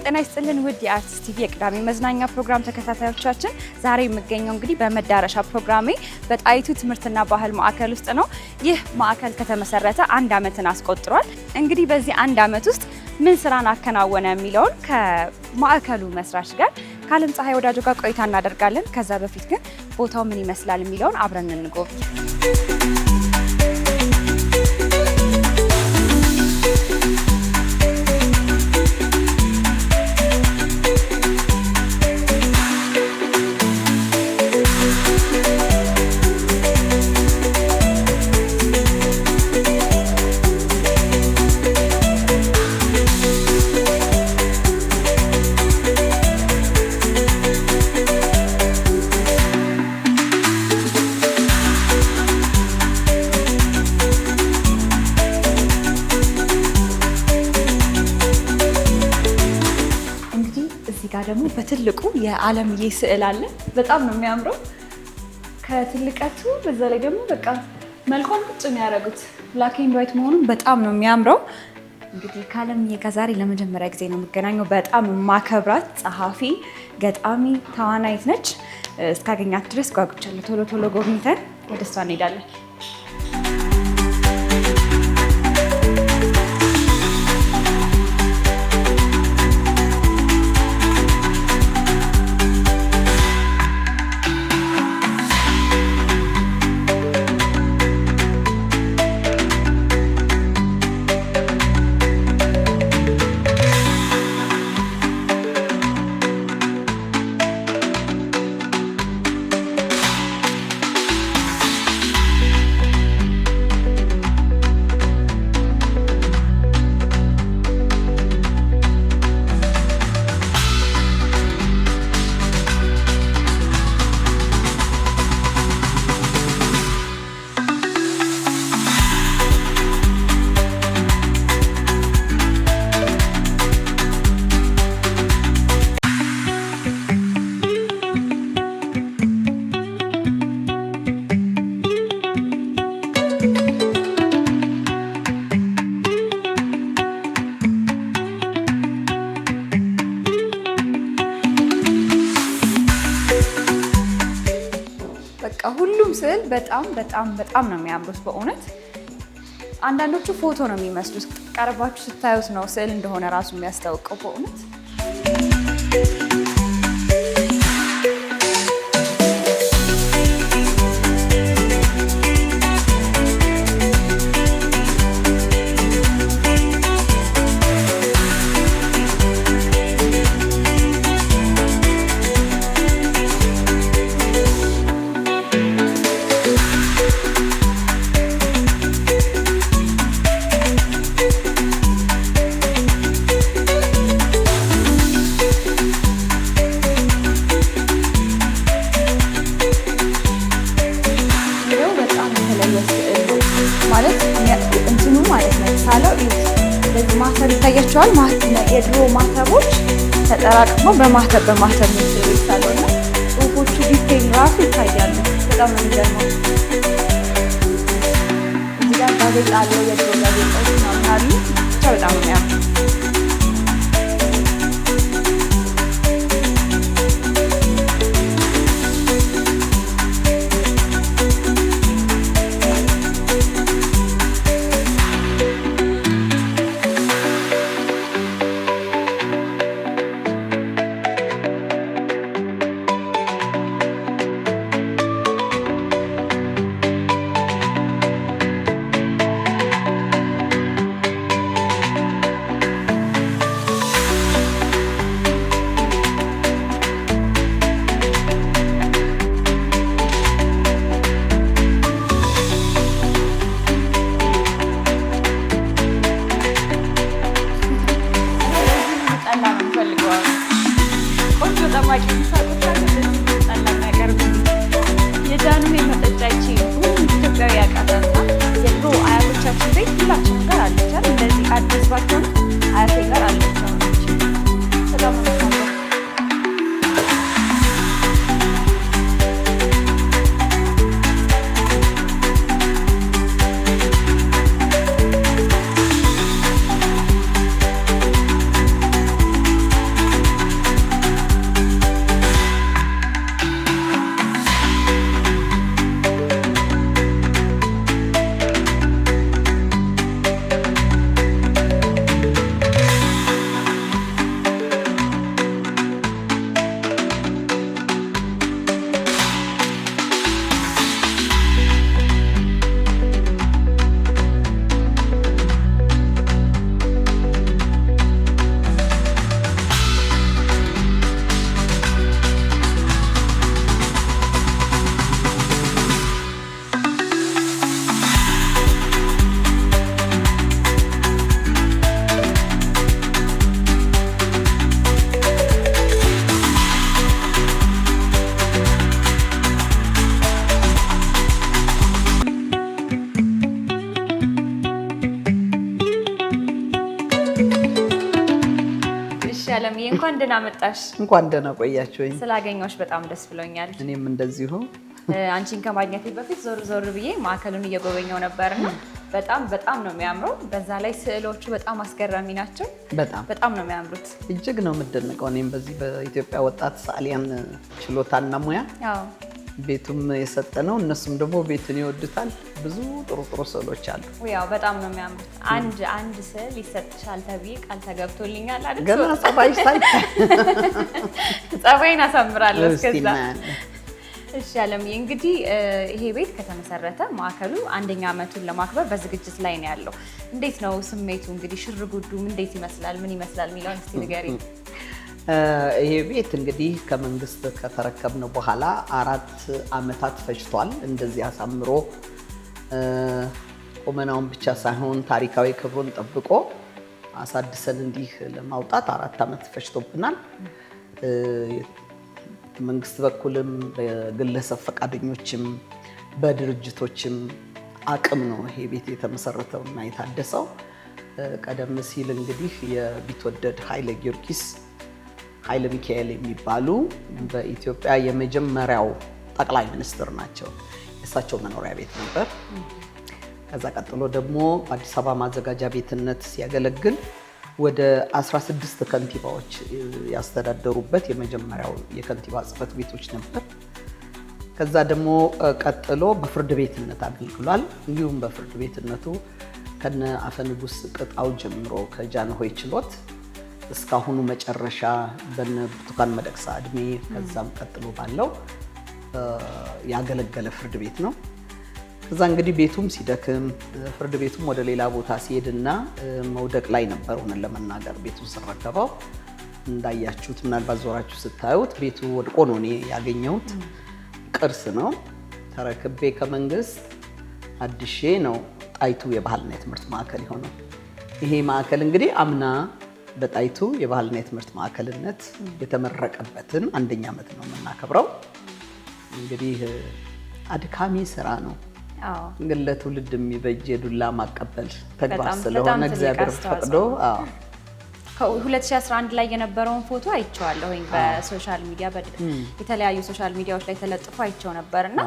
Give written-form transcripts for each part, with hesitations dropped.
ጤና ይስጥልን ውድ የአርቲስት ቲቪ የቅዳሜ መዝናኛ ፕሮግራም ተከታታዮቻችን፣ ዛሬ የምገኘው እንግዲህ በመዳረሻ ፕሮግራሜ በጣይቱ ትምህርትና ባህል ማዕከል ውስጥ ነው። ይህ ማዕከል ከተመሰረተ 1 ዓመትን አስቆጥሯል። እንግዲህ በዚህ 1 ዓመት ውስጥ ምን ስራን አከናወነ የሚለውን ከማዕከሉ መስራች ጋር ከአለም ፀሐይ ወዳጆ ጋር ቆይታ እናደርጋለን። ከዛ በፊት ግን ቦታው ምን ይመስላል የሚለውን አብረን እንጎብኝ። ደግሞ በትልቁ የዓለምዬ ስዕል አለ። በጣም ነው የሚያምረው። ከትልቀቱ በዛ ላይ ደግሞ በቃ መልኳን ቁጭ ነው ያደረጉት። ብላክ ኤንድ ዋይት መሆኑን በጣም ነው የሚያምረው። እንግዲህ ከዓለምዬ ጋር ዛሬ ለመጀመሪያ ጊዜ ነው የምገናኘው። በጣም ማከብራት ጸሐፊ፣ ገጣሚ፣ ተዋናይት ነች። እስካገኛት ድረስ ጓጉቻለሁ። ቶሎ ቶሎ ጎብኝተን ወደ እሷ እንሄዳለን። ሁሉም ስዕል በጣም ነው የሚያምሩት በእውነት። አንዳንዶቹ ፎቶ ነው የሚመስሉት። ቀርባችሁ ስታዩት ነው ስዕል እንደሆነ ራሱ የሚያስታውቀው በእውነት። ማህተብ ይታያቸዋል። የድሮ ማህተቦች ተጠራቅመው በማህተብ ይሳለው እና ጽሁፎቹ ዲቴይል ራሱ ይታያሉ። በጣም ነው የሚገርመው። እዚህ ጋር ጋዜጣ አለው። የድሮ ጋዜጣዎች ምናምን አሉ። ብቻ በጣም ነው የሚያምረው። አለምዬ እንኳን ደህና መጣሽ። እንኳን ደህና ቆያችሁኝ። ስላገኘሁሽ በጣም ደስ ብሎኛል። እኔም እንደዚሁ። አንቺን ከማግኘቴ በፊት ዞር ብዬ ማዕከሉን እየጎበኘው ነበርና በጣም ነው የሚያምረው። በዛ ላይ ስዕሎቹ በጣም አስገራሚ ናቸው። በጣም ነው የሚያምሩት። እጅግ ነው የምደነቀው። እኔም በዚህ በኢትዮጵያ ወጣት ሰዓሊያን ችሎታና ሙያ ቤቱም የሰጠ ነው። እነሱም ደግሞ ቤትን ይወዱታል። ብዙ ጥሩ ስዕሎች አሉ። ያው በጣም ነው የሚያምሩት። አንድ ስዕል ይሰጥሻል ተብዬ ቃል ተገብቶልኛል አይደል? ገና ጸባይሽ ሳይታይ ጸባይን አሳምራለሁ እስከዛ። እሺ አለምዬ፣ እንግዲህ ይሄ ቤት ከተመሰረተ ማዕከሉ 1ኛ ዓመቱን ለማክበር በዝግጅት ላይ ነው ያለው። እንዴት ነው ስሜቱ? እንግዲህ ሽርጉዱም እንዴት ይመስላል፣ ምን ይመስላል የሚለውን እስቲ ንገሪኝ። ይሄ ቤት እንግዲህ ከመንግስት ከተረከብነው በኋላ 4 ዓመታት ፈጅቷል። እንደዚህ አሳምሮ ቁመናውን ብቻ ሳይሆን ታሪካዊ ክብሩን ጠብቆ አሳድሰን እንዲህ ለማውጣት 4 ዓመት ፈጅቶብናል። መንግስት በኩልም በግለሰብ ፈቃደኞችም በድርጅቶችም አቅም ነው ይሄ ቤት የተመሰረተው እና የታደሰው። ቀደም ሲል እንግዲህ የቢትወደድ ኃይለ ጊዮርጊስ ኃይለ ሚካኤል የሚባሉ በኢትዮጵያ የመጀመሪያው ጠቅላይ ሚኒስትር ናቸው። የእሳቸው መኖሪያ ቤት ነበር። ከዛ ቀጥሎ ደግሞ በአዲስ አበባ ማዘጋጃ ቤትነት ሲያገለግል ወደ 16 ከንቲባዎች ያስተዳደሩበት የመጀመሪያው የከንቲባ ጽሕፈት ቤቶች ነበር። ከዛ ደግሞ ቀጥሎ በፍርድ ቤትነት አገልግሏል። እንዲሁም በፍርድ ቤትነቱ ከነ አፈ ንጉሥ ቅጣው ጀምሮ ከጃንሆይ ችሎት እስካሁኑ መጨረሻ በነ ብርቱካን ሚደቅሳ እድሜ ከዛም ቀጥሎ ባለው ያገለገለ ፍርድ ቤት ነው። ከዛ እንግዲህ ቤቱም ሲደክም ፍርድ ቤቱም ወደ ሌላ ቦታ ሲሄድና መውደቅ ላይ ነበር። ሆነን ለመናገር ቤቱን ስረከበው እንዳያችሁት ምናልባት ዞራችሁ ስታዩት ቤቱ ወድቆ ነው እኔ ያገኘሁት። ቅርስ ነው። ተረክቤ ከመንግስት አድሼ ነው ጣይቱ የባህልና የትምህርት ማዕከል የሆነው። ይሄ ማዕከል እንግዲህ አምና በጣይቱ የባህልና የትምህርት ማዕከልነት የተመረቀበትን 1ኛ ዓመት ነው የምናከብረው። እንግዲህ አድካሚ ስራ ነው፣ ግን ለትውልድ የሚበጅ የዱላ ማቀበል ተግባር ስለሆነ እግዚአብሔር ፈቅዶ 2011 ላይ የነበረውን ፎቶ አይቼዋለሁኝ በሶሻል ሚዲያ የተለያዩ ሶሻል ሚዲያዎች ላይ ተለጥፎ አይቼው ነበርና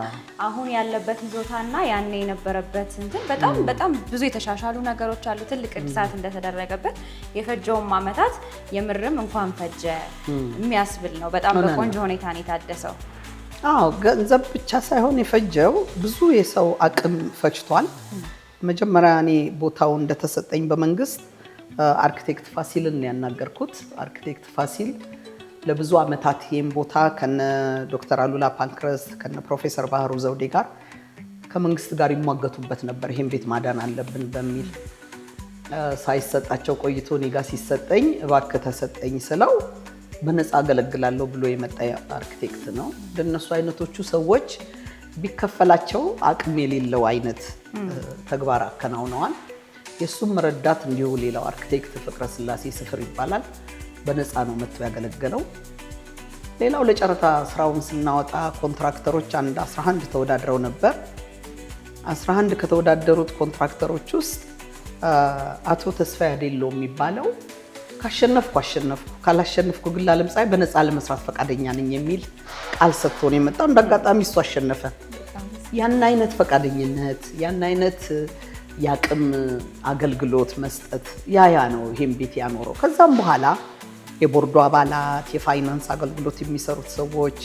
አሁን ያለበት ይዞታና ያኔ የነበረበት እንትን በጣም ብዙ የተሻሻሉ ነገሮች አሉ። ትልቅ እድሳት እንደተደረገበት የፈጀውም ዓመታት የምርም እንኳን ፈጀ የሚያስብል ነው። በጣም በቆንጆ ሁኔታ ነው የታደሰው። ገንዘብ ብቻ ሳይሆን የፈጀው ብዙ የሰው አቅም ፈጅቷል። መጀመሪያ እኔ ቦታው እንደተሰጠኝ በመንግስት አርኪቴክት ፋሲልን ያናገርኩት። አርኪቴክት ፋሲል ለብዙ ዓመታት ይህም ቦታ ከነ ዶክተር አሉላ ፓንክረስ ከነ ፕሮፌሰር ባህሩ ዘውዴ ጋር ከመንግስት ጋር ይሟገቱበት ነበር። ይህም ቤት ማዳን አለብን በሚል ሳይሰጣቸው ቆይቶ እኔ ጋር ሲሰጠኝ እባክህ ተሰጠኝ ስለው በነፃ አገለግላለሁ ብሎ የመጣ አርኪቴክት ነው። እንደነሱ አይነቶቹ ሰዎች ቢከፈላቸው አቅም የሌለው አይነት ተግባር አከናውነዋል። የሱም ረዳት እንዲሁ ሌላው አርኪቴክት ፍቅረ ስላሴ ስፍር ይባላል። በነፃ ነው መጥቶ ያገለገለው። ሌላው ለጨረታ ስራውን ስናወጣ ኮንትራክተሮች 11 ተወዳድረው ነበር። 11 ከተወዳደሩት ኮንትራክተሮች ውስጥ አቶ ተስፋዬ አዴሎ የሚባለው ካሸነፍኩ አሸነፍኩ፣ ካላሸነፍኩ ግን ለዓለም ፀሐይ በነፃ ለመስራት ፈቃደኛ ነኝ የሚል ቃል ሰጥቶ ነው የመጣው። እንዳጋጣሚ እሱ አሸነፈ። ያን አይነት ፈቃደኝነት፣ ያን አይነት የአቅም አገልግሎት መስጠት ያ ነው ይሄን ቤት ያኖረው። ከዛም በኋላ የቦርዱ አባላት፣ የፋይናንስ አገልግሎት የሚሰሩት ሰዎች፣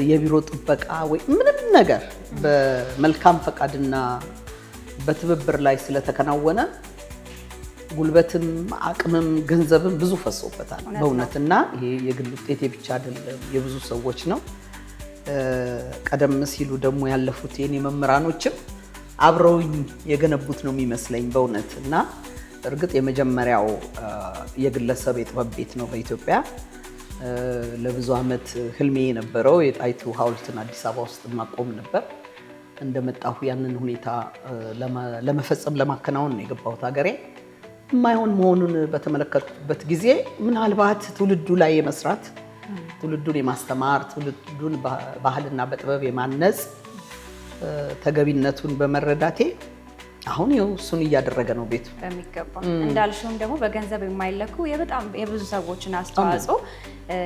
የቢሮ ጥበቃ ወይ ምንም ነገር በመልካም ፈቃድና በትብብር ላይ ስለተከናወነ ጉልበትም አቅምም ገንዘብም ብዙ ፈሶበታል በእውነትና ይሄ የግል ውጤት ብቻ አይደለም፣ የብዙ ሰዎች ነው። ቀደም ሲሉ ደግሞ ያለፉት የኔ መምህራኖችም አብረውኝ የገነቡት ነው የሚመስለኝ በእውነት እና እርግጥ የመጀመሪያው የግለሰብ የጥበብ ቤት ነው በኢትዮጵያ። ለብዙ ዓመት ህልሜ የነበረው የጣይቱ ሐውልትን አዲስ አበባ ውስጥ ማቆም ነበር። እንደመጣሁ ያንን ሁኔታ ለመፈጸም ለማከናወን ነው የገባሁት ሀገሬ። የማይሆን መሆኑን በተመለከቱበት ጊዜ ምናልባት ትውልዱ ላይ የመስራት ትውልዱን የማስተማር ትውልዱን ባህልና በጥበብ የማነጽ ተገቢነቱን በመረዳቴ አሁን ይኸው እሱን እያደረገ ነው ቤቱ በሚገባ። እንዳልሽውም ደግሞ በገንዘብ የማይለኩ በጣም የብዙ ሰዎችን አስተዋጽኦ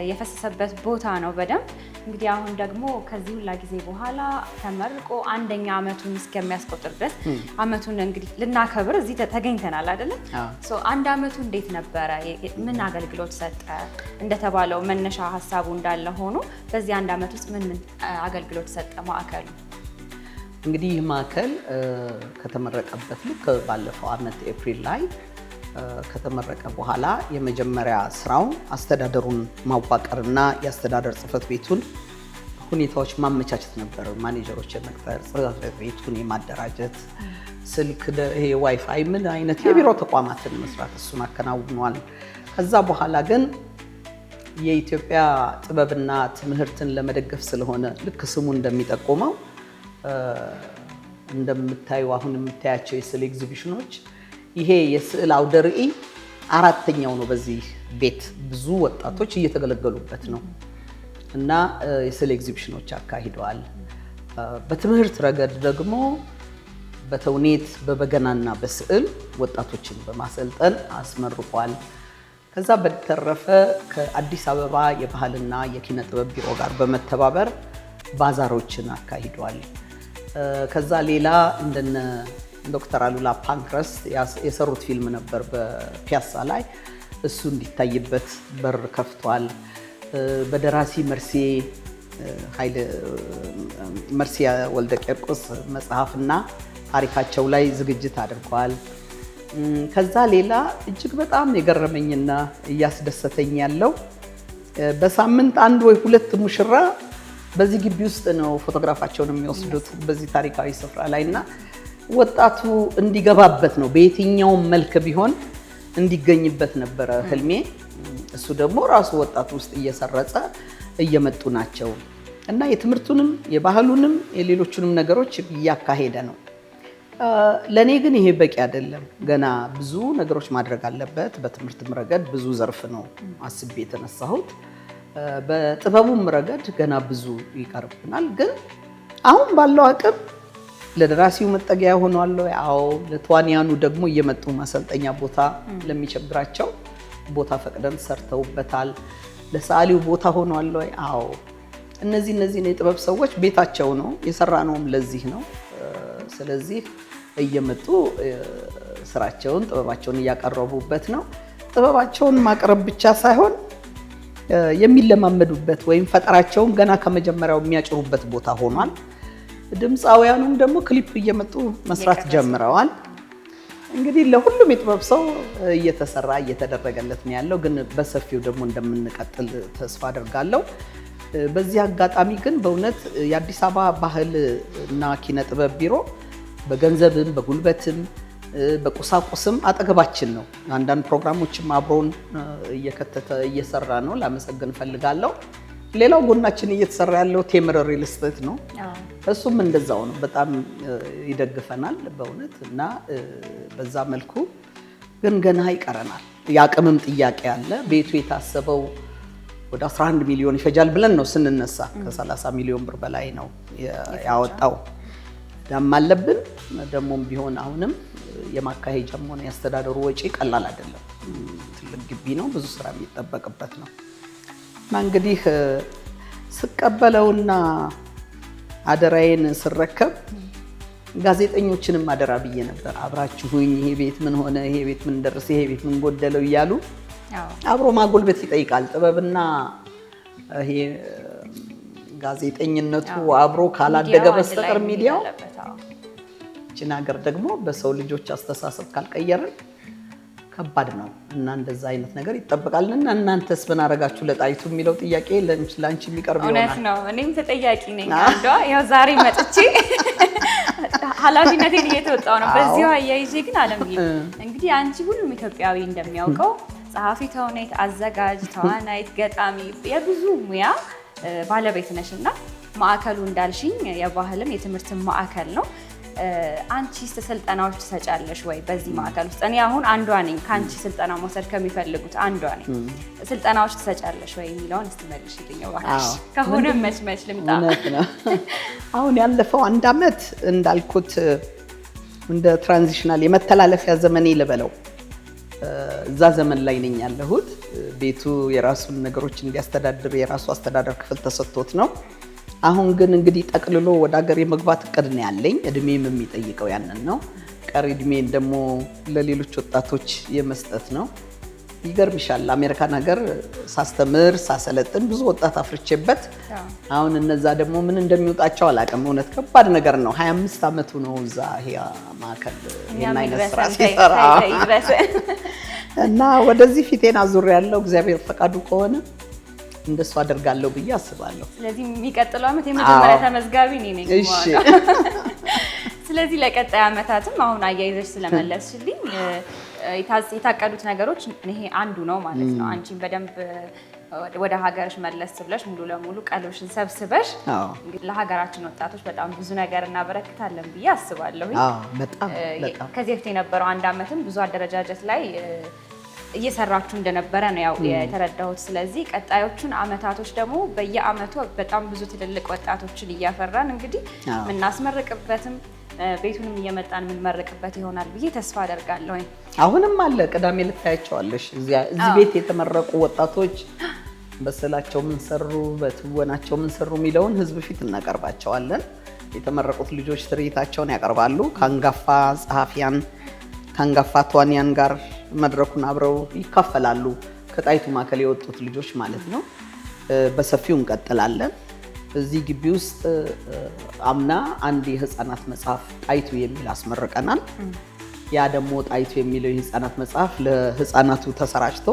የፈሰሰበት ቦታ ነው በደንብ። እንግዲህ አሁን ደግሞ ከዚህ ሁላ ጊዜ በኋላ ተመርቆ አንደኛ ዓመቱን እስከሚያስቆጥር ድረስ ዓመቱን እንግዲህ ልናከብር እዚህ ተገኝተናል አይደለም? አንድ ዓመቱ እንዴት ነበረ? ምን አገልግሎት ሰጠ? እንደተባለው መነሻ ሀሳቡ እንዳለ ሆኖ በዚህ አንድ ዓመት ውስጥ ምን አገልግሎት ሰጠ ማዕከሉ? እንግዲህ ይህ ማዕከል ከተመረቀበት ልክ ባለፈው ዓመት ኤፕሪል ላይ ከተመረቀ በኋላ የመጀመሪያ ስራው አስተዳደሩን ማዋቀርና የአስተዳደር ጽሕፈት ቤቱን ሁኔታዎች ማመቻቸት ነበር። ማኔጀሮች የመቅጠር፣ ጽሕፈት ቤቱን የማደራጀት፣ ስልክ፣ ይሄ ዋይፋይ ምን አይነት የቢሮ ተቋማትን መስራት እሱን አከናውኗል። ከዛ በኋላ ግን የኢትዮጵያ ጥበብና ትምህርትን ለመደገፍ ስለሆነ ልክ ስሙ እንደሚጠቁመው እንደምታዩ አሁን የምታያቸው የስዕል ኤግዚቢሽኖች ይሄ የስዕል አውደ ርዕይ አራተኛው ነው። በዚህ ቤት ብዙ ወጣቶች እየተገለገሉበት ነው እና የስዕል ኤግዚቢሽኖች አካሂደዋል። በትምህርት ረገድ ደግሞ በተውኔት በበገናና በስዕል ወጣቶችን በማሰልጠን አስመርቋል። ከዛ በተረፈ ከአዲስ አበባ የባህልና የኪነ ጥበብ ቢሮ ጋር በመተባበር ባዛሮችን አካሂደዋል። ከዛ ሌላ እንደነ ዶክተር አሉላ ፓንክረስት የሰሩት ፊልም ነበር በፒያሳ ላይ፣ እሱ እንዲታይበት በር ከፍቷል። በደራሲ መርሲ ወልደ ቂርቆስ መጽሐፍና ታሪካቸው ላይ ዝግጅት አድርገዋል። ከዛ ሌላ እጅግ በጣም የገረመኝና እያስደሰተኝ ያለው በሳምንት አንድ ወይ ሁለት ሙሽራ በዚህ ግቢ ውስጥ ነው ፎቶግራፋቸውን የሚወስዱት በዚህ ታሪካዊ ስፍራ ላይ እና ወጣቱ እንዲገባበት ነው በየትኛውም መልክ ቢሆን እንዲገኝበት ነበረ ህልሜ። እሱ ደግሞ ራሱ ወጣቱ ውስጥ እየሰረጸ እየመጡ ናቸው እና የትምህርቱንም የባህሉንም የሌሎቹንም ነገሮች እያካሄደ ነው። ለእኔ ግን ይሄ በቂ አይደለም። ገና ብዙ ነገሮች ማድረግ አለበት። በትምህርትም ረገድ ብዙ ዘርፍ ነው አስቤ የተነሳሁት። በጥበቡም ረገድ ገና ብዙ ይቀርብናል። ግን አሁን ባለው አቅም ለደራሲው መጠጊያ ሆኗል። አዎ፣ ለተዋንያኑ ደግሞ እየመጡ ማሰልጠኛ ቦታ ለሚቸግራቸው ቦታ ፈቅደን ሰርተውበታል። ለሰዓሊው ቦታ ሆኗል። አዎ፣ እነዚህ የጥበብ ሰዎች ቤታቸው ነው የሰራነውም ለዚህ ነው። ስለዚህ እየመጡ ስራቸውን ጥበባቸውን እያቀረቡበት ነው። ጥበባቸውን ማቅረብ ብቻ ሳይሆን የሚለማመዱበት ወይም ፈጠራቸውን ገና ከመጀመሪያው የሚያጭሩበት ቦታ ሆኗል። ድምፃውያኑም ደግሞ ክሊፕ እየመጡ መስራት ጀምረዋል። እንግዲህ ለሁሉም የጥበብ ሰው እየተሰራ እየተደረገለት ነው ያለው። ግን በሰፊው ደግሞ እንደምንቀጥል ተስፋ አደርጋለሁ። በዚህ አጋጣሚ ግን በእውነት የአዲስ አበባ ባህል እና ኪነ ጥበብ ቢሮ በገንዘብም በጉልበትም በቁሳቁስም አጠገባችን ነው። አንዳንድ ፕሮግራሞችም አብሮን እየከተተ እየሰራ ነው። ላመሰግን ፈልጋለሁ። ሌላው ጎናችን እየተሰራ ያለው ቴምር ሪል ስቴት ነው። እሱም እንደዛው ነው። በጣም ይደግፈናል በእውነት እና በዛ መልኩ ግን ገና ይቀረናል። የአቅምም ጥያቄ አለ። ቤቱ የታሰበው ወደ 11 ሚሊዮን ይፈጃል ብለን ነው ስንነሳ። ከ30 ሚሊዮን ብር በላይ ነው ያወጣው። ዳም አለብን። ደግሞም ቢሆን አሁንም የማካሄጃም ሆነ ያስተዳደሩ ወጪ ቀላል አይደለም። ትልቅ ግቢ ነው፣ ብዙ ስራ የሚጠበቅበት ነው እና እንግዲህ ስቀበለውና አደራዬን ስረከብ ጋዜጠኞችንም አደራ ብዬ ነበር። አብራችሁኝ ይሄ ቤት ምን ሆነ፣ ይሄ ቤት ምን ደረሰ፣ ይሄ ቤት ምን ጎደለው እያሉ አብሮ ማጎልበት ይጠይቃል። ጥበብና ይሄ ጋዜጠኝነቱ አብሮ ካላደገ በስተቀር ሚዲያው እችን ሀገር ደግሞ በሰው ልጆች አስተሳሰብ ካልቀየርን ከባድ ነው እና እንደዛ አይነት ነገር ይጠበቃልና እናንተስ ምን አደረጋችሁ ለጣይቱ የሚለው ጥያቄ ለአንቺ የሚቀርብ ይሆናል። እውነት ነው። እኔም ተጠያቂ ነኝ። አንዷ ያው ዛሬ መጥቼ ኃላፊነቴን እየተወጣው ነው። በዚሁ አያይዤ ግን አለምዬ እንግዲህ አንቺ ሁሉም ኢትዮጵያዊ እንደሚያውቀው ጸሐፊ፣ ተውኔት፣ አዘጋጅ፣ ተዋናይት፣ ገጣሚ የብዙ ሙያ ባለቤት ነሽ እና ማዕከሉ እንዳልሽኝ የባህልም የትምህርትም ማዕከል ነው። አንቺስ ስልጠናዎች ትሰጫለሽ ወይ በዚህ ማዕከል ውስጥ? እኔ አሁን አንዷ ነኝ፣ ከአንቺ ስልጠና መውሰድ ከሚፈልጉት አንዷ ነኝ። ስልጠናዎች ትሰጫለሽ ወይ የሚለውን እስቲ መልሽልኝ እባክሽ። ከሆነ መች ልምጣ? እውነት ነው። አሁን ያለፈው አንድ ዓመት እንዳልኩት እንደ ትራንዚሽናል የመተላለፊያ ዘመኔ ልበለው እዛ ዘመን ላይ ነኝ ያለሁት። ቤቱ የራሱን ነገሮች እንዲያስተዳድር የራሱ አስተዳደር ክፍል ተሰጥቶት ነው። አሁን ግን እንግዲህ ጠቅልሎ ወደ ሀገር የመግባት እቅድ ነው ያለኝ። እድሜም የሚጠይቀው ያንን ነው። ቀሪ እድሜን ደግሞ ለሌሎች ወጣቶች የመስጠት ነው። ይገርምሻል አሜሪካን ሀገር ሳስተምር ሳሰለጥን ብዙ ወጣት አፍርቼበት አሁን እነዛ ደግሞ ምን እንደሚወጣቸው አላውቅም። እውነት ከባድ ነገር ነው። 25 ዓመቱ ነው እዛ ይሄ ማዕከል ይሄን አይነት ስራ ሲሰራ እና ወደዚህ ፊቴን አዙር ያለው እግዚአብሔር ፈቃዱ ከሆነ እንደሱ አደርጋለሁ ብዬ አስባለሁ። ስለዚህ የሚቀጥለው ዓመት የመጀመሪያ ተመዝጋቢ እኔ ነኝ። እሺ ስለዚህ ለቀጣይ ዓመታትም አሁን አያይዘሽ ስለመለስሽልኝ የታቀዱት ነገሮች ይሄ አንዱ ነው ማለት ነው። አንቺን በደንብ ወደ ሀገርሽ መለስ ብለሽ ሙሉ ለሙሉ ቀልብሽን ሰብስበሽ ለሀገራችን ወጣቶች በጣም ብዙ ነገር እናበረክታለን ብዬ አስባለሁ። በጣም ከዚህ በፊት የነበረው አንድ ዓመትም ብዙ አደረጃጀት ላይ እየሰራችሁ እንደነበረ ነው ያው የተረዳሁት። ስለዚህ ቀጣዮቹን ዓመታቶች ደግሞ በየዓመቱ በጣም ብዙ ትልልቅ ወጣቶችን እያፈራን እንግዲህ የምናስመርቅበትም ቤቱንም እየመጣን የምንመርቅበት ይሆናል ብዬ ተስፋ አደርጋለሁ። አሁንም አለ ቅዳሜ ልታያቸዋለሽ። እዚህ ቤት የተመረቁ ወጣቶች በስዕላቸው ምን ሰሩ፣ በትወናቸው ምን ሰሩ የሚለውን ህዝብ ፊት እናቀርባቸዋለን። የተመረቁት ልጆች ትርኢታቸውን ያቀርባሉ። ከአንጋፋ ጸሐፊያን ከአንጋፋ ተዋንያን ጋር መድረኩን አብረው ይካፈላሉ። ከጣይቱ ማዕከል የወጡት ልጆች ማለት ነው። በሰፊው እንቀጥላለን። እዚህ ግቢ ውስጥ አምና አንድ የህፃናት መጽሐፍ ጣይቱ የሚል አስመርቀናል። ያ ደግሞ ጣይቱ የሚለው የህፃናት መጽሐፍ ለህፃናቱ ተሰራጭቶ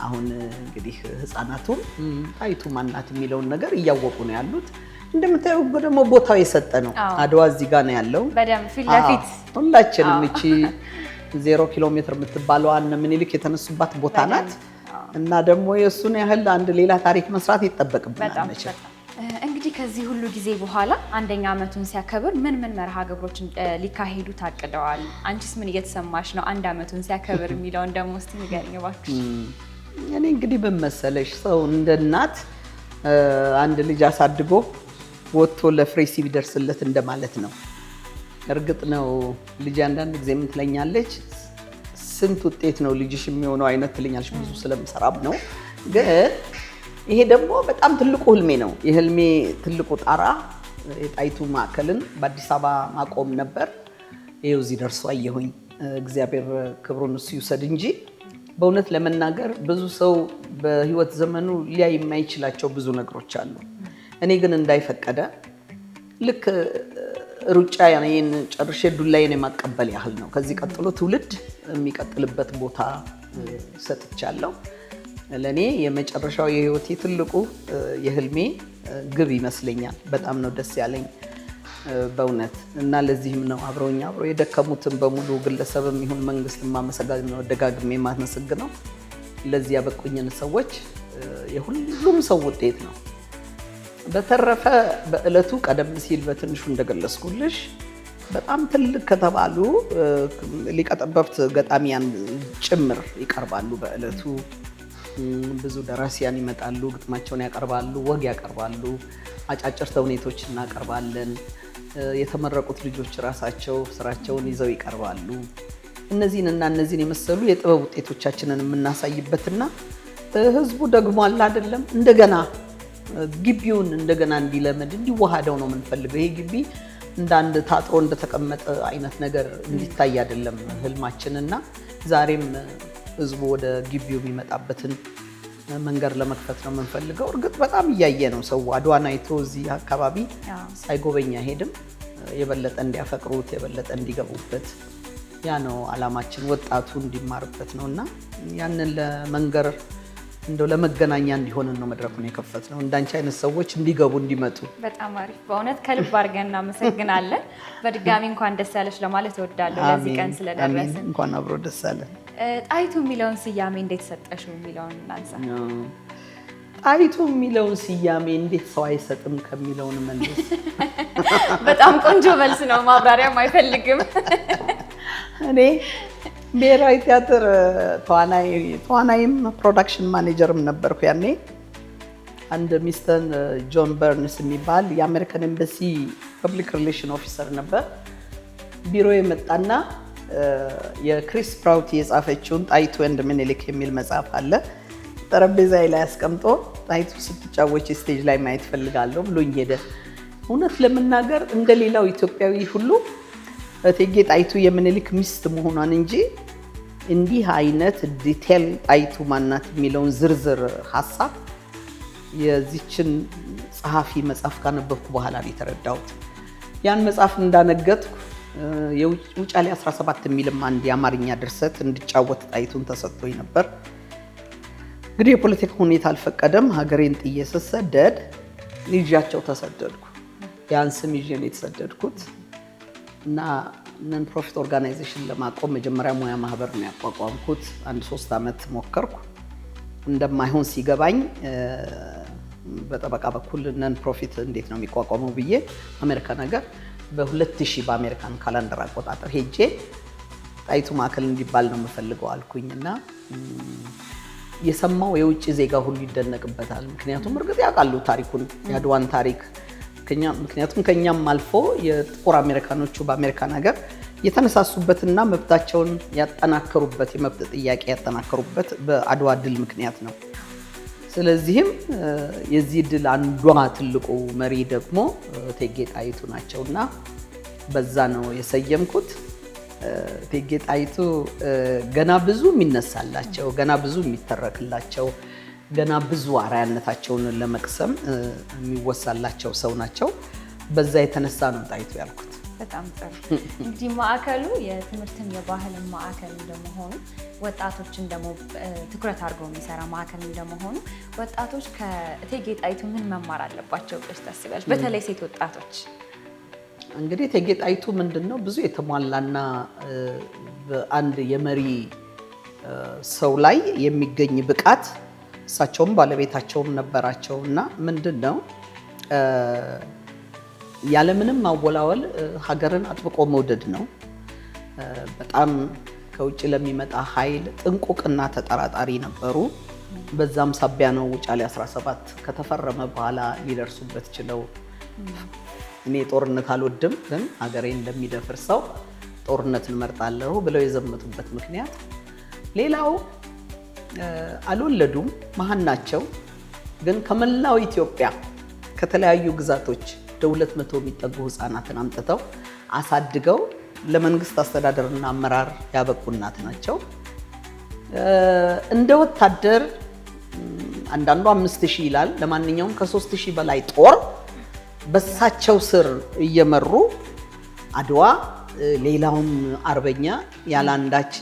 አሁን እንግዲህ ህፃናቱ ጣይቱ ማናት የሚለውን ነገር እያወቁ ነው ያሉት። እንደምታየው ደግሞ ቦታው የሰጠ ነው። አድዋ እዚህ ጋር ነው ያለው በደንብ ፊት ለፊት ሁላችንም እቺ 0 ኪሎ ሜትር የምትባለው እነ ምኒልክ የተነሱባት ቦታ ናት። እና ደግሞ የእሱን ያህል አንድ ሌላ ታሪክ መስራት ይጠበቅብናል። እንግዲህ ከዚህ ሁሉ ጊዜ በኋላ አንደኛ ዓመቱን ሲያከብር ምን መርሃ ግብሮች ሊካሄዱ ታቅደዋል? አንቺስ ምን እየተሰማሽ ነው አንድ ዓመቱን ሲያከብር የሚለውን ደግሞ እስቲ ንገሪኝ እባክሽ። እኔ እንግዲህ ምን መሰለሽ ሰው እንደ እናት አንድ ልጅ አሳድጎ ወጥቶ ለፍሬ ሲደርስለት እንደማለት ነው። እርግጥ ነው ልጅ አንዳንድ ጊዜ ምን ትለኛለች፣ ስንት ውጤት ነው ልጅሽ የሚሆነው አይነት ትለኛለች። ብዙ ስለምሰራም ነው። ግን ይሄ ደግሞ በጣም ትልቁ ህልሜ ነው። የህልሜ ትልቁ ጣራ የጣይቱ ማዕከልን በአዲስ አበባ ማቆም ነበር። ይኸው እዚህ ደርሶ አየሁኝ። እግዚአብሔር ክብሩን እሱ ይውሰድ እንጂ በእውነት ለመናገር ብዙ ሰው በህይወት ዘመኑ ሊያይ የማይችላቸው ብዙ ነገሮች አሉ። እኔ ግን እንዳይፈቀደ ልክ ሩጫ ያኔን ጨርሼ ዱላዬን የማቀበል ያህል ነው። ከዚህ ቀጥሎ ትውልድ የሚቀጥልበት ቦታ ሰጥቻለሁ። ለኔ የመጨረሻው የህይወቴ ትልቁ የህልሜ ግብ ይመስለኛል። በጣም ነው ደስ ያለኝ በእውነት እና ለዚህም ነው አብረው የደከሙትን በሙሉ ግለሰብም ይሁን መንግስት ማመሰግነው ደጋግሜ ማመሰግነው። ለዚህ ያበቁኝን ሰዎች የሁሉም ሰው ውጤት ነው። በተረፈ በእለቱ ቀደም ሲል በትንሹ እንደገለጽኩልሽ በጣም ትልቅ ከተባሉ ሊቀ ጠበብት ገጣሚያን ጭምር ይቀርባሉ። በእለቱ ብዙ ደራሲያን ይመጣሉ፣ ግጥማቸውን ያቀርባሉ፣ ወግ ያቀርባሉ፣ አጫጭር ተውኔቶች እናቀርባለን። የተመረቁት ልጆች ራሳቸው ስራቸውን ይዘው ይቀርባሉ። እነዚህን የመሰሉ የጥበብ ውጤቶቻችንን የምናሳይበትና ህዝቡ ደግሞ አለ አይደለም እንደገና ግቢውን እንደገና እንዲለምድ እንዲዋሃደው ነው የምንፈልገው። ይሄ ግቢ እንደ አንድ ታጥሮ እንደተቀመጠ አይነት ነገር እንዲታይ አይደለም ህልማችንና ዛሬም ህዝቡ ወደ ግቢው የሚመጣበትን መንገድ ለመክፈት ነው የምንፈልገው። እርግጥ በጣም እያየ ነው ሰው አድዋን አይቶ እዚህ አካባቢ ሳይጎበኝ አይሄድም። የበለጠ እንዲያፈቅሩት የበለጠ እንዲገቡበት ያ ነው አላማችን፣ ወጣቱ እንዲማርበት ነውና ያንን ለመንገር እንደው ለመገናኛ እንዲሆን ነው መድረኩን የከፈትነው። እንዳንቺ አይነት ሰዎች እንዲገቡ እንዲመጡ። በጣም አሪፍ። በእውነት ከልብ አድርገን እናመሰግናለን። በድጋሚ እንኳን ደስ ያለሽ ለማለት እወዳለሁ። ለዚህ ቀን ስለደረስን እንኳን አብሮ ደስ አለን። ጣይቱ የሚለውን ስያሜ እንዴት ሰጠሽው የሚለውን እናንሳ። ጣይቱ የሚለውን ስያሜ እንዴት ሰው አይሰጥም ከሚለውን መልስ። በጣም ቆንጆ መልስ ነው፣ ማብራሪያም አይፈልግም። እኔ ብሔራዊ ቲያትር ተዋናይም ፕሮዳክሽን ማኔጀርም ነበርኩ ያኔ። አንድ ሚስተር ጆን በርንስ የሚባል የአሜሪካን ኤምባሲ ፐብሊክ ሪሌሽን ኦፊሰር ነበር። ቢሮ የመጣና የክሪስ ፕራውት የጻፈችውን ጣይቱ ኤንድ ምኒልክ የሚል መጽሐፍ አለ ጠረጴዛ ላይ አስቀምጦ ጣይቱ ስትጫወች ስቴጅ ላይ ማየት ፈልጋለሁ ብሎኝ ሄደ። እውነት ለመናገር እንደሌላው ኢትዮጵያዊ ሁሉ እቴጌ ጣይቱ የምኒልክ ሚስት መሆኗን እንጂ እንዲህ አይነት ዲቴል ጣይቱ ማናት የሚለውን ዝርዝር ሀሳብ የዚችን ጸሐፊ መጽሐፍ ካነበብኩ በኋላ ነው የተረዳሁት። ያን መጽሐፍ እንዳነገጥኩ የውጫሌ 17 የሚልም አንድ የአማርኛ ድርሰት እንድጫወት ጣይቱን ተሰጥቶኝ ነበር። እንግዲህ የፖለቲካ ሁኔታ አልፈቀደም። ሀገሬን ጥዬ ስሰደድ ይዣቸው ተሰደድኩ። ያን ስም ይዤ ነው የተሰደድኩት እና ነን ፕሮፊት ኦርጋናይዜሽን ለማቆም መጀመሪያ ሙያ ማህበር ነው ያቋቋምኩት። 3 ዓመት ሞከርኩ። እንደማይሆን ሲገባኝ በጠበቃ በኩል ነን ፕሮፊት እንዴት ነው የሚቋቋመው ብዬ አሜሪካ ነገር በ2000 በአሜሪካን ካላንደር አቆጣጠር ሄጄ ጣይቱ ማዕከል እንዲባል ነው የምፈልገው አልኩኝና የሰማው የውጭ ዜጋ ሁሉ ይደነቅበታል። ምክንያቱም እርግጥ ያውቃሉ ታሪኩን፣ የአድዋን ታሪክ። ምክንያቱም ከኛም አልፎ የጥቁር አሜሪካኖቹ በአሜሪካን ሀገር የተነሳሱበትና መብታቸውን ያጠናከሩበት የመብት ጥያቄ ያጠናከሩበት በአድዋ ድል ምክንያት ነው። ስለዚህም የዚህ ድል አንዷ ትልቁ መሪ ደግሞ እቴጌ ጣይቱ ናቸውና በዛ ነው የሰየምኩት። እቴጌ ጣይቱ ገና ብዙ የሚነሳላቸው፣ ገና ብዙ የሚተረክላቸው፣ ገና ብዙ አርአያነታቸውን ለመቅሰም የሚወሳላቸው ሰው ናቸው። በዛ የተነሳ ነው ጣይቱ ያልኩት። በጣም ጥሩ። እንግዲህ ማዕከሉ የትምህርትን የባህልን ማዕከል እንደመሆኑ ወጣቶችን ደግሞ ትኩረት አድርገው የሚሰራ ማዕከል እንደመሆኑ ወጣቶች ከእቴጌ ጣይቱ ምን መማር አለባቸው ብለሽ ታስቢያለሽ? በተለይ ሴት ወጣቶች። እንግዲህ እቴጌ ጣይቱ ምንድነው ብዙ የተሟላና በአንድ የመሪ ሰው ላይ የሚገኝ ብቃት እሳቸውም ባለቤታቸውም ነበራቸው እና ምንድነው ያለምንም ማወላወል ሀገርን አጥብቆ መውደድ ነው። በጣም ከውጭ ለሚመጣ ኃይል ጥንቁቅና ተጠራጣሪ ነበሩ። በዛም ሳቢያ ነው ውጫሌ 17 ከተፈረመ በኋላ ሊደርሱበት ችለው እኔ ጦርነት አልወድም ግን ሀገሬ እንደሚደፍር ሰው ጦርነት እንመርጣለሁ ብለው የዘመቱበት ምክንያት። ሌላው አልወለዱም፣ መሀን ናቸው። ግን ከመላው ኢትዮጵያ ከተለያዩ ግዛቶች ወደ 200 የሚጠጉ ህፃናትን አምጥተው አሳድገው ለመንግስት አስተዳደርና አመራር ያበቁ እናት ናቸው። እንደ ወታደር አንዳንዱ 5000 ይላል። ለማንኛውም ከ3000 በላይ ጦር በሳቸው ስር እየመሩ አድዋ ሌላውን አርበኛ ያላንዳች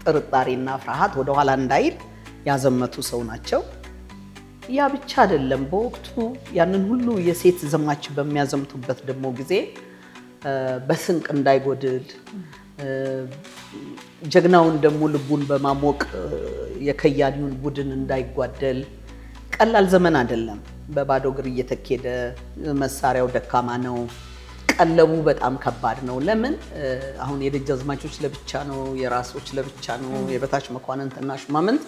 ጥርጣሬና ፍርሃት ወደ ኋላ እንዳይል ያዘመቱ ሰው ናቸው። ያ ብቻ አይደለም። በወቅቱ ያንን ሁሉ የሴት ዘማች በሚያዘምቱበት ደግሞ ጊዜ በስንቅ እንዳይጎድል ጀግናውን ደግሞ ልቡን በማሞቅ የከያኒውን ቡድን እንዳይጓደል። ቀላል ዘመን አይደለም። በባዶ እግር እየተኬደ መሳሪያው ደካማ ነው። ቀለቡ በጣም ከባድ ነው። ለምን አሁን የደጃዝማቾች ለብቻ ነው፣ የራሶች ለብቻ ነው፣ የበታች መኳንንትና ሹማምንት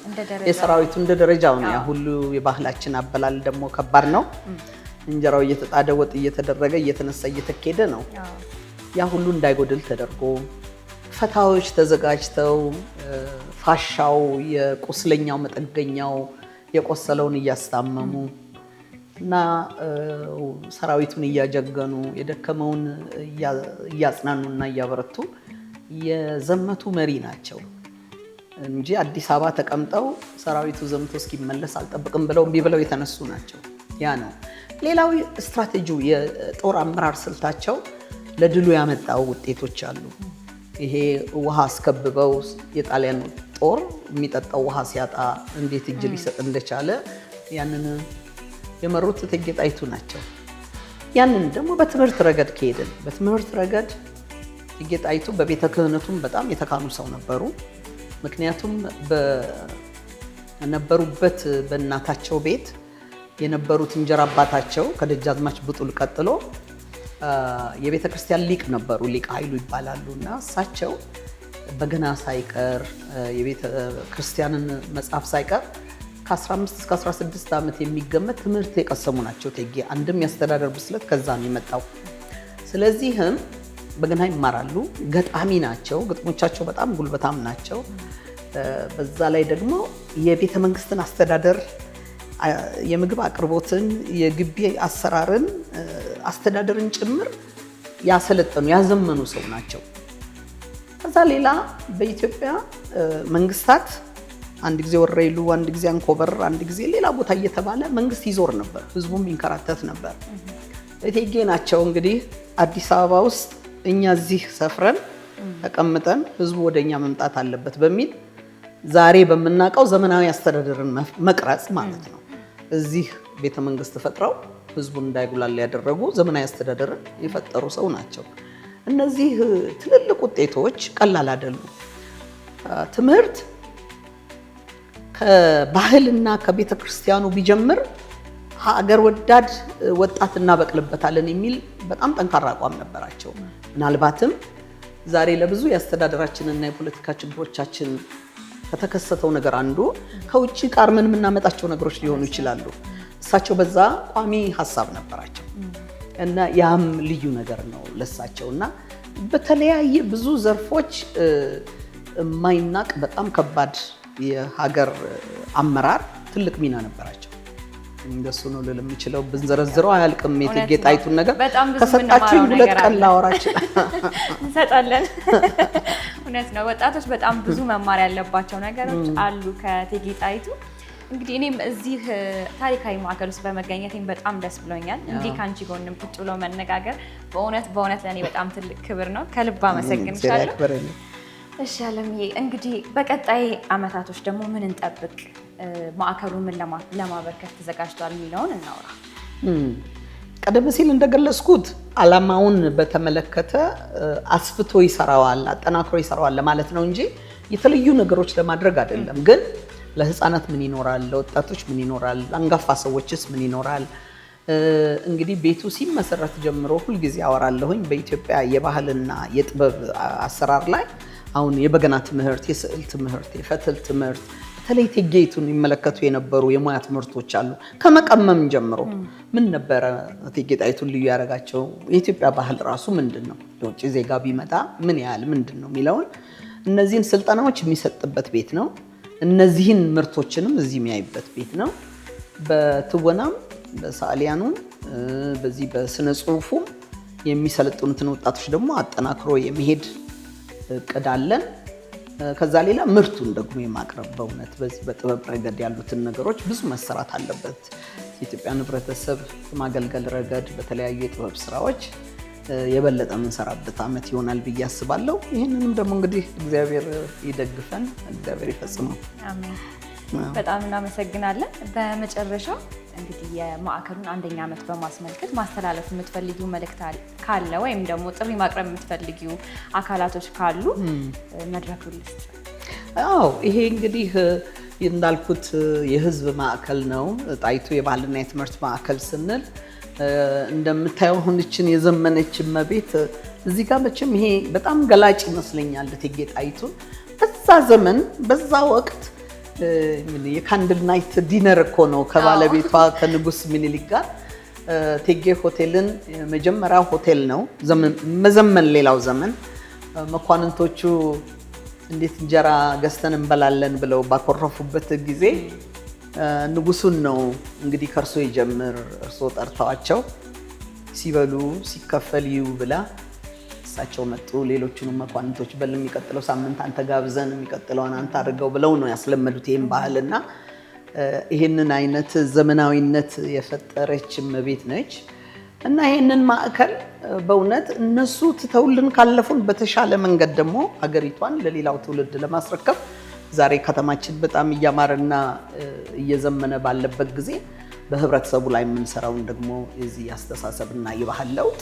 የሰራዊቱ እንደ ደረጃው ነው። ያ ሁሉ የባህላችን አበላል ደግሞ ከባድ ነው። እንጀራው እየተጣደ ወጥ እየተደረገ እየተነሳ እየተኬደ ነው። ያ ሁሉ እንዳይጎድል ተደርጎ ፈታዎች ተዘጋጅተው ፋሻው የቁስለኛው መጠገኛው የቆሰለውን እያስታመሙ እና ሰራዊቱን እያጀገኑ የደከመውን እያጽናኑና እያበረቱ የዘመቱ መሪ ናቸው እንጂ አዲስ አበባ ተቀምጠው ሰራዊቱ ዘምቶ እስኪመለስ አልጠብቅም ብለው እምቢ ብለው የተነሱ ናቸው። ያ ነው። ሌላው ስትራቴጂው የጦር አመራር ስልታቸው ለድሉ ያመጣው ውጤቶች አሉ። ይሄ ውሃ አስከብበው የጣሊያን ጦር የሚጠጣው ውሃ ሲያጣ እንዴት እጅ ሊሰጥ እንደቻለ ያንን የመሩት እቴጌ ጣይቱ ናቸው። ያንን ደግሞ በትምህርት ረገድ ከሄድን በትምህርት ረገድ እቴጌ ጣይቱ በቤተ ክህነቱም በጣም የተካኑ ሰው ነበሩ። ምክንያቱም በነበሩበት በእናታቸው ቤት የነበሩት እንጀራ አባታቸው ከደጃዝማች ብጡል ቀጥሎ የቤተ ክርስቲያን ሊቅ ነበሩ። ሊቅ ኃይሉ ይባላሉ እና እሳቸው በገና ሳይቀር የቤተ ክርስቲያንን መጽሐፍ ሳይቀር ከ15 እስከ 16 ዓመት የሚገመት ትምህርት የቀሰሙ ናቸው እቴጌ። አንድም ያስተዳደር ብስለት ከዛ ነው የመጣው። ስለዚህም በገና ይማራሉ። ገጣሚ ናቸው። ግጥሞቻቸው በጣም ጉልበታም ናቸው። በዛ ላይ ደግሞ የቤተ መንግስትን አስተዳደር፣ የምግብ አቅርቦትን፣ የግቢ አሰራርን፣ አስተዳደርን ጭምር ያሰለጠኑ ያዘመኑ ሰው ናቸው። ከዛ ሌላ በኢትዮጵያ መንግስታት አንድ ጊዜ ወረይሉ፣ አንድ ጊዜ አንኮበር፣ አንድ ጊዜ ሌላ ቦታ እየተባለ መንግስት ይዞር ነበር። ህዝቡም ይንከራተት ነበር። እቴጌ ናቸው እንግዲህ አዲስ አበባ ውስጥ እኛ እዚህ ሰፍረን ተቀምጠን ህዝቡ ወደኛ መምጣት አለበት በሚል ዛሬ በምናውቀው ዘመናዊ አስተዳደርን መቅረጽ ማለት ነው። እዚህ ቤተ መንግስት ፈጥረው ህዝቡን እንዳይጉላላ ያደረጉ ዘመናዊ አስተዳደርን የፈጠሩ ሰው ናቸው። እነዚህ ትልልቅ ውጤቶች ቀላል አይደሉም። ትምህርት ከባህልና ከቤተ ክርስቲያኑ ቢጀምር ሀገር ወዳድ ወጣት እናበቅልበታለን የሚል በጣም ጠንካራ አቋም ነበራቸው። ምናልባትም ዛሬ ለብዙ የአስተዳደራችንና የፖለቲካ ችግሮቻችን ከተከሰተው ነገር አንዱ ከውጭ ቃርመን የምናመጣቸው ነገሮች ሊሆኑ ይችላሉ። እሳቸው በዛ ቋሚ ሀሳብ ነበራቸው እና ያም ልዩ ነገር ነው ለሳቸው እና በተለያየ ብዙ ዘርፎች የማይናቅ በጣም ከባድ የሀገር አመራር ትልቅ ሚና ነበራቸው። እንደሱ ነው ልል የምችለው። ብንዘረዝረው አያልቅም። የእቴጌ ጣይቱን ነገር ከሰጣችሁኝ 2 ቀን ላወራ እንሰጣለን። እውነት ነው። ወጣቶች በጣም ብዙ መማር ያለባቸው ነገሮች አሉ ከእቴጌ ጣይቱ። እንግዲህ እኔም እዚህ ታሪካዊ ማዕከል ውስጥ በመገኘቴም በጣም ደስ ብሎኛል። እንዲህ ከአንቺ ጎንም ቁጭ ብሎ መነጋገር በእውነት ለእኔ በጣም ትልቅ ክብር ነው። ከልብ አመሰግንሻለሁ። እሺ አለምዬ፣ እንግዲህ በቀጣይ አመታቶች ደግሞ ምን እንጠብቅ? ማዕከሉ ምን ለማበርከት ተዘጋጅቷል የሚለውን እናውራ። ቀደም ሲል እንደገለጽኩት ዓላማውን በተመለከተ አስፍቶ ይሰራዋል፣ አጠናክሮ ይሰራዋል ለማለት ነው እንጂ የተለዩ ነገሮች ለማድረግ አይደለም። ግን ለህፃናት ምን ይኖራል፣ ለወጣቶች ምን ይኖራል፣ አንጋፋ ሰዎችስ ምን ይኖራል? እንግዲህ ቤቱ ሲመሰረት ጀምሮ ሁልጊዜ አወራለሁኝ በኢትዮጵያ የባህልና የጥበብ አሰራር ላይ አሁን የበገና ትምህርት፣ የስዕል ትምህርት፣ የፈትል ትምህርት በተለይ እቴጌይቱን ይመለከቱ የነበሩ የሙያ ትምህርቶች አሉ። ከመቀመም ጀምሮ ምን ነበረ እቴጌ ጣይቱን ልዩ ያደረጋቸው? የኢትዮጵያ ባህል ራሱ ምንድን ነው? የውጭ ዜጋ ቢመጣ ምን ያህል ምንድን ነው የሚለውን እነዚህን ስልጠናዎች የሚሰጥበት ቤት ነው። እነዚህን ምርቶችንም እዚህ የሚያይበት ቤት ነው። በትወናም በሰዓሊያኑ በዚህ በስነ ጽሁፉም የሚሰለጥኑትን ወጣቶች ደግሞ አጠናክሮ የሚሄድ እቅድ አለን። ከዛ ሌላ ምርቱን ደግሞ የማቅረብ በእውነት በዚህ በጥበብ ረገድ ያሉትን ነገሮች ብዙ መሰራት አለበት። የኢትዮጵያን ህብረተሰብ ማገልገል ረገድ በተለያዩ የጥበብ ስራዎች የበለጠ የምንሰራበት ዓመት ይሆናል ብዬ አስባለሁ። ይህንንም ደግሞ እንግዲህ እግዚአብሔር ይደግፈን፣ እግዚአብሔር ይፈጽመው። አሜን። በጣም እናመሰግናለን። በመጨረሻ እንግዲህ የማዕከሉን 1ኛ ዓመት በማስመልከት ማስተላለፍ የምትፈልጊው መልእክት ካለ ወይም ደግሞ ጥሪ ማቅረብ የምትፈልጊው አካላቶች ካሉ መድረኩ ልስጥ። አዎ፣ ይሄ እንግዲህ እንዳልኩት የህዝብ ማዕከል ነው። ጣይቱ የባህልና የትምህርት ማዕከል ስንል እንደምታየው ሁንችን የዘመነች እመቤት እዚህ ጋር መቼም ይሄ በጣም ገላጭ ይመስለኛል። እቴጌ ጣይቱን በዛ ዘመን በዛ ወቅት የካንድል ናይት ዲነር እኮ ነው ከባለቤቷ ከንጉስ ምኒልክ ጋር እቴጌ ሆቴልን መጀመሪያ ሆቴል ነው መዘመን። ሌላው ዘመን መኳንንቶቹ እንዴት እንጀራ ገዝተን እንበላለን ብለው ባኮረፉበት ጊዜ ንጉሱን ነው እንግዲህ ከርሶ ይጀምር እርሶ ጠርተዋቸው ሲበሉ ሲከፈል ይው ብላ እሳቸው መጡ። ሌሎቹንም መኳንንቶች በል የሚቀጥለው ሳምንት አንተ ጋብዘን የሚቀጥለውን አንተ አድርገው ብለው ነው ያስለመዱት ይህን ባህልና ይህንን አይነት ዘመናዊነት የፈጠረች እመቤት ነች። እና ይህንን ማዕከል በእውነት እነሱ ትተውልን ካለፉን በተሻለ መንገድ ደግሞ ሀገሪቷን ለሌላው ትውልድ ለማስረከብ ዛሬ ከተማችን በጣም እያማረና እየዘመነ ባለበት ጊዜ በህብረተሰቡ ላይ የምንሰራውን ደግሞ የዚህ አስተሳሰብና የባህል ለውጥ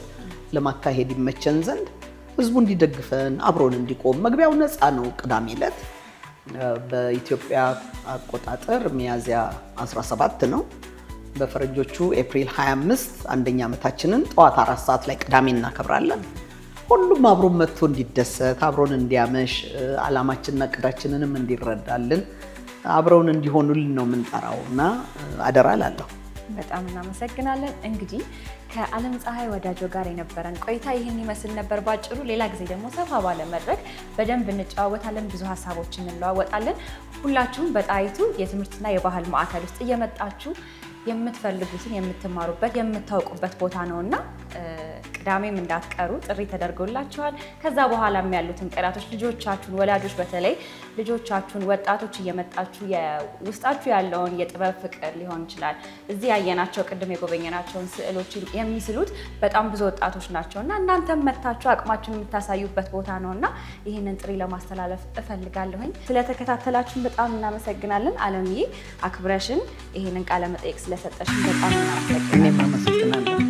ለማካሄድ ይመቸን ዘንድ ህዝቡ እንዲደግፈን አብሮን እንዲቆም መግቢያው ነፃ ነው። ቅዳሜ ዕለት በኢትዮጵያ አቆጣጠር ሚያዝያ 17 ነው። በፈረንጆቹ ኤፕሪል 25 1ኛ ዓመታችንን ጠዋት 4 ሰዓት ላይ ቅዳሜ እናከብራለን። ሁሉም አብሮን መጥቶ እንዲደሰት አብሮን እንዲያመሽ ዓላማችንና እቅዳችንንም እንዲረዳልን አብረውን እንዲሆኑልን ነው የምንጠራውና አደራ እላለሁ። በጣም እናመሰግናለን። እንግዲህ ከዓለም ፀሐይ ወዳጆ ጋር የነበረን ቆይታ ይህን ይመስል ነበር ባጭሩ። ሌላ ጊዜ ደግሞ ሰፋ ባለ መድረክ በደንብ እንጨዋወታለን፣ ብዙ ሀሳቦችን እንለዋወጣለን። ሁላችሁም በጣይቱ የትምህርትና የባህል ማዕከል ውስጥ እየመጣችሁ የምትፈልጉትን የምትማሩበት የምታውቁበት ቦታ ነውና ቅዳሜም እንዳትቀሩ ጥሪ ተደርጎላችኋል። ከዛ በኋላም ያሉትን ቀናቶች ልጆቻችሁን፣ ወላጆች በተለይ ልጆቻችሁን፣ ወጣቶች እየመጣችሁ ውስጣችሁ ያለውን የጥበብ ፍቅር ሊሆን ይችላል እዚህ ያየናቸው ቅድም የጎበኘናቸውን ስዕሎች የሚስሉት በጣም ብዙ ወጣቶች ናቸውና እናንተም መታችሁ አቅማችሁን የምታሳዩበት ቦታ ነውና ይህንን ጥሪ ለማስተላለፍ እፈልጋለሁኝ። ስለተከታተላችሁን በጣም እናመሰግናለን። አለምዬ አክብረሽን ይህንን ቃለ መጠይቅ ስለሰጠሽን በጣም እናመሰግናለን።